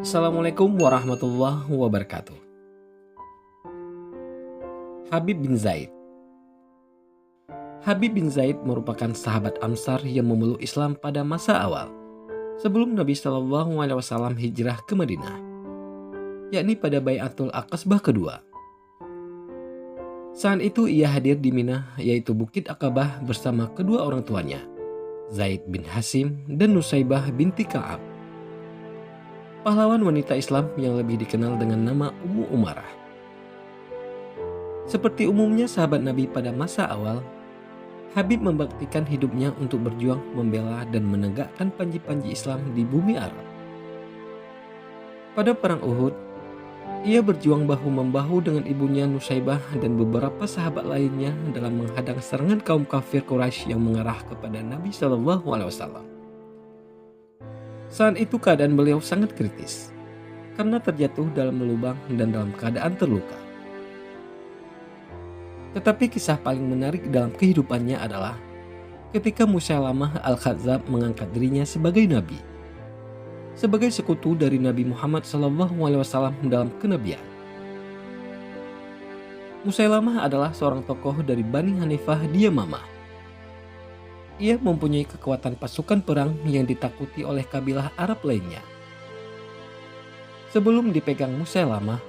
Assalamualaikum warahmatullahi wabarakatuh. Habib bin Zaid. Habib bin Zaid merupakan sahabat Ansar yang memeluk Islam pada masa awal sebelum Nabi Shallallahu Alaihi Wasallam hijrah ke Madinah, yakni pada Bai'atul Aqabah kedua. Saat itu ia hadir di Mina, yaitu Bukit Aqabah bersama kedua orang tuanya, Zaid bin Hasim dan Nusaibah binti Ka'ab, pahlawan wanita Islam yang lebih dikenal dengan nama Ummu Umarah. Seperti umumnya sahabat Nabi pada masa awal, Habib membaktikan hidupnya untuk berjuang membela dan menegakkan panji-panji Islam di bumi Arab. Pada perang Uhud, ia berjuang bahu-membahu dengan ibunya Nusaibah dan beberapa sahabat lainnya dalam menghadang serangan kaum kafir Quraisy yang mengarah kepada Nabi Shallallahu Alaihi Wasallam. Saat itu keadaan beliau sangat kritis karena terjatuh dalam lubang dan dalam keadaan terluka. Tetapi kisah paling menarik dalam kehidupannya adalah ketika Musailamah Al-Kadzdzab mengangkat dirinya sebagai nabi, sebagai sekutu dari Nabi Muhammad SAW dalam kenabian. Musailamah adalah seorang tokoh dari Bani Hanifah Diyamamah. Ia mempunyai kekuatan pasukan perang yang ditakuti oleh kabilah Arab lainnya. Sebelum dipegang Musailamah,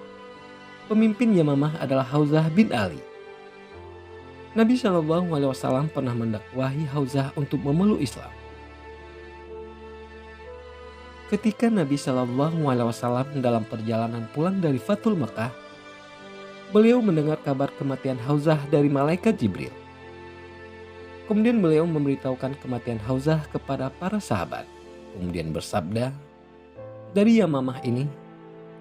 pemimpin Yamamah adalah Hauzah bin Ali. Nabi Shallallahu Alaihi Wasallam pernah mendakwahi Hauzah untuk memeluk Islam. Ketika Nabi Shallallahu Alaihi Wasallam dalam perjalanan pulang dari Fathul Makkah, beliau mendengar kabar kematian Hauzah dari malaikat Jibril. Kemudian beliau memberitahukan kematian Hauzah kepada para sahabat. Kemudian bersabda, dari Yamamah ini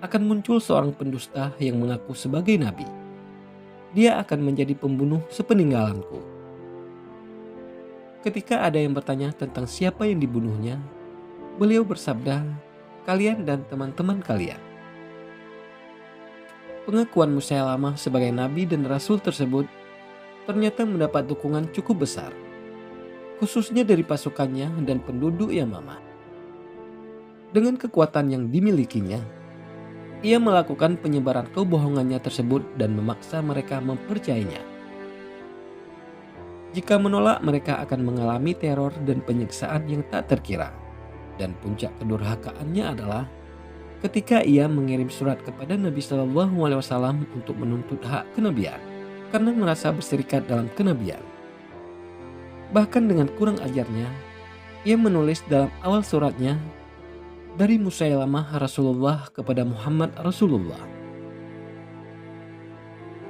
akan muncul seorang pendusta yang mengaku sebagai nabi. Dia akan menjadi pembunuh sepeninggalanku. Ketika ada yang bertanya tentang siapa yang dibunuhnya, beliau bersabda, kalian dan teman-teman kalian. Pengakuan Musailamah sebagai nabi dan rasul tersebut ternyata mendapat dukungan cukup besar, khususnya dari pasukannya dan penduduk Yamamah. Dengan kekuatan yang dimilikinya, ia melakukan penyebaran kebohongannya tersebut dan memaksa mereka mempercayainya. Jika menolak, mereka akan mengalami teror dan penyiksaan yang tak terkira. Dan puncak kedurhakaannya adalah ketika ia mengirim surat kepada Nabi Shallallahu Alaihi Wasallam untuk menuntut hak kenabian karena merasa berserikat dalam kenabian. Bahkan dengan kurang ajarnya, ia menulis dalam awal suratnya, dari Musailamah Rasulullah kepada Muhammad Rasulullah.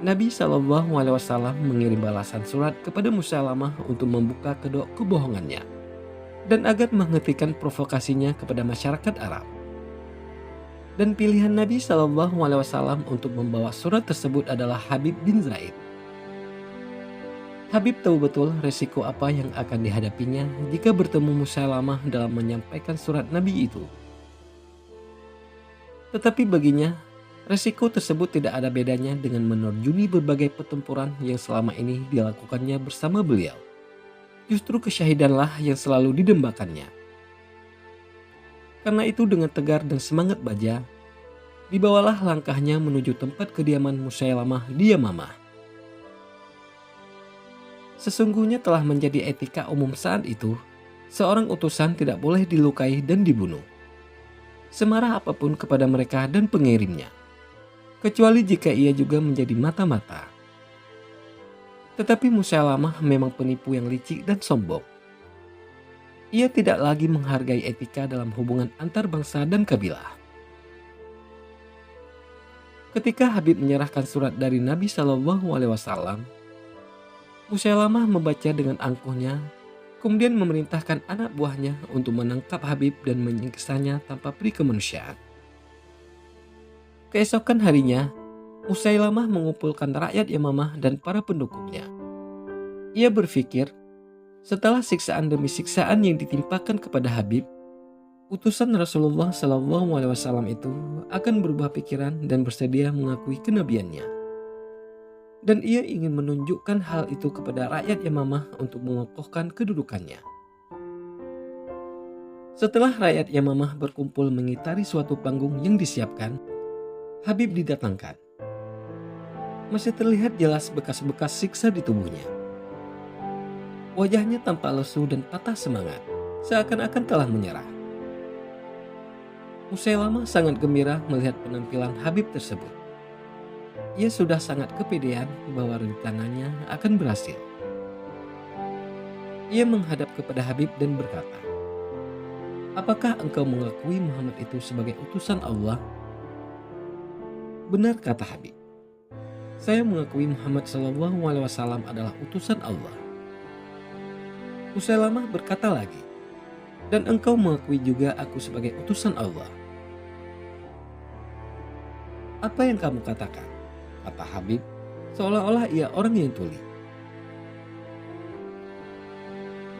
Nabi Shallallahu Alaihi Wasallam mengirim balasan surat kepada Musailamah untuk membuka kedok kebohongannya dan agar menghentikan provokasinya kepada masyarakat Arab. Dan pilihan Nabi Shallallahu Alaihi Wasallam untuk membawa surat tersebut adalah Habib bin Zaid. Habib tahu betul resiko apa yang akan dihadapinya jika bertemu Musailamah dalam menyampaikan surat Nabi itu. Tetapi baginya, resiko tersebut tidak ada bedanya dengan menerjuni berbagai pertempuran yang selama ini dilakukannya bersama beliau. Justru kesyahidanlah yang selalu didambakannya. Karena itu dengan tegar dan semangat baja, dibawalah langkahnya menuju tempat kediaman Musailamah di Yamamah. Sesungguhnya telah menjadi etika umum saat itu, seorang utusan tidak boleh dilukai dan dibunuh, semarah apapun kepada mereka dan pengirimnya, kecuali jika ia juga menjadi mata-mata. Tetapi Musailamah memang penipu yang licik dan sombong. Ia tidak lagi menghargai etika dalam hubungan antar bangsa dan kabilah. Ketika Habib menyerahkan surat dari Nabi Shallallahu Alaihi Wasallam, Musailamah membaca dengan angkuhnya, kemudian memerintahkan anak buahnya untuk menangkap Habib dan menyiksanya tanpa peri kemanusiaan. Keesokan harinya, Musailamah mengumpulkan rakyat Yamamah dan para pendukungnya. Ia berpikir, setelah siksaan demi siksaan yang ditimpakan kepada Habib, utusan Rasulullah SAW itu akan berubah pikiran dan bersedia mengakui kenabiannya. Dan ia ingin menunjukkan hal itu kepada rakyat Yamamah untuk mengokohkan kedudukannya. Setelah rakyat Yamamah berkumpul mengitari suatu panggung yang disiapkan, Habib didatangkan. Masih terlihat jelas bekas-bekas siksa di tubuhnya. Wajahnya tampak lesu dan patah semangat, seakan-akan telah menyerah. Musailamah sangat gembira melihat penampilan Habib tersebut. Ia sudah sangat kepedean bahwa rencananya akan berhasil. Ia menghadap kepada Habib dan berkata, "Apakah engkau mengakui Muhammad itu sebagai utusan Allah?" "Benar," kata Habib. "Saya mengakui Muhammad SAW adalah utusan Allah." Musailamah berkata lagi, "Dan engkau mengakui juga aku sebagai utusan Allah." "Apa yang kamu katakan?" kata Habib, seolah-olah ia orang yang tuli.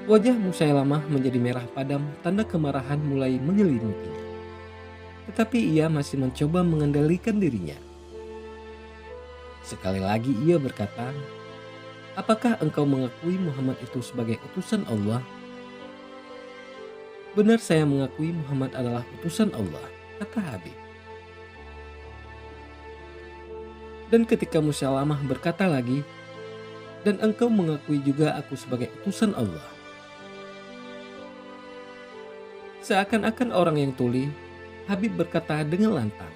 Wajah Musailamah menjadi merah padam, tanda kemarahan mulai menyelimutinya. Tetapi ia masih mencoba mengendalikan dirinya. Sekali lagi ia berkata, "Apakah engkau mengakui Muhammad itu sebagai utusan Allah?" "Benar, saya mengakui Muhammad adalah utusan Allah," kata Habib. Dan ketika Musailamah berkata lagi, "Dan engkau mengakui juga aku sebagai utusan Allah." Seakan-akan orang yang tuli, Habib berkata dengan lantang,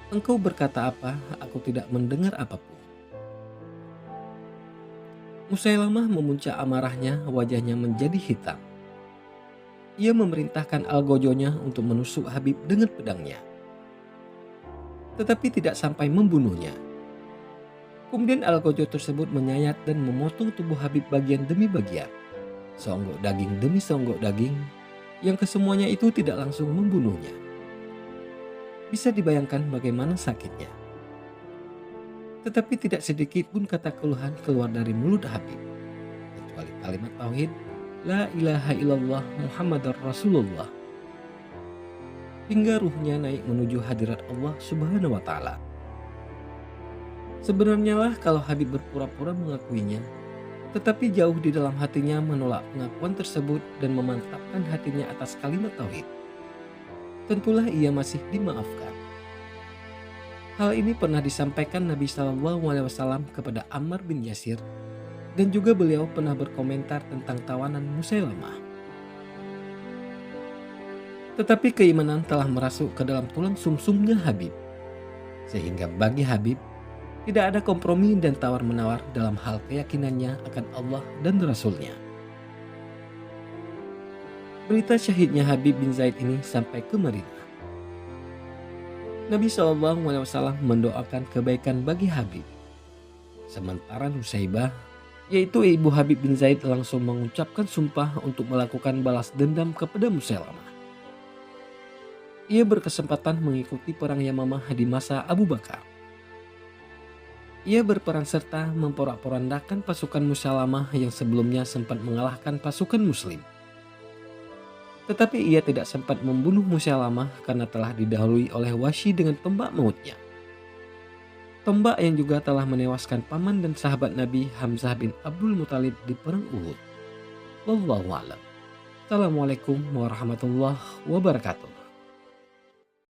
"Engkau berkata apa? Aku tidak mendengar apapun." Musailamah memuncak amarahnya, wajahnya menjadi hitam. Ia memerintahkan algojonya untuk menusuk Habib dengan pedangnya, tetapi tidak sampai membunuhnya. Kemudian algojo tersebut menyayat dan memotong tubuh Habib bagian demi bagian, seonggok daging demi seonggok daging, yang kesemuanya itu tidak langsung membunuhnya. Bisa dibayangkan bagaimana sakitnya. Tetapi tidak sedikit pun kata keluhan keluar dari mulut Habib, kecuali kalimat tauhid, "La ilaha illallah Muhammadar Rasulullah," hingga ruhnya naik menuju hadirat Allah Subhanahu wa Ta'ala. Sebenarnya lah kalau Habib berpura-pura mengakuinya, tetapi jauh di dalam hatinya menolak pengakuan tersebut dan memantapkan hatinya atas kalimat tauhid. Tentulah ia masih dimaafkan. Hal ini pernah disampaikan Nabi SAW kepada Ammar bin Yasir, dan juga beliau pernah berkomentar tentang tawanan Musailamah. Tetapi keimanan telah merasuk ke dalam tulang sumsumnya Habib, sehingga bagi Habib tidak ada kompromi dan tawar-menawar dalam hal keyakinannya akan Allah dan Rasul-Nya. Berita syahidnya Habib bin Zaid ini sampai ke Madinah. Nabi SAW mendoakan kebaikan bagi Habib. Sementara Nusaibah, yaitu ibu Habib bin Zaid, langsung mengucapkan sumpah untuk melakukan balas dendam kepada Musailamah. Ia berkesempatan mengikuti perang Yamamah di masa Abu Bakar. Ia berperan serta memporak-porandakan pasukan Musailamah yang sebelumnya sempat mengalahkan pasukan Muslim. Tetapi ia tidak sempat membunuh Musailamah karena telah didahului oleh Wahsy dengan tombak mautnya. Tombak yang juga telah menewaskan paman dan sahabat Nabi Hamzah bin Abdul Muthalib di perang Uhud. Wallahu a'lam. Assalamualaikum warahmatullahi wabarakatuh.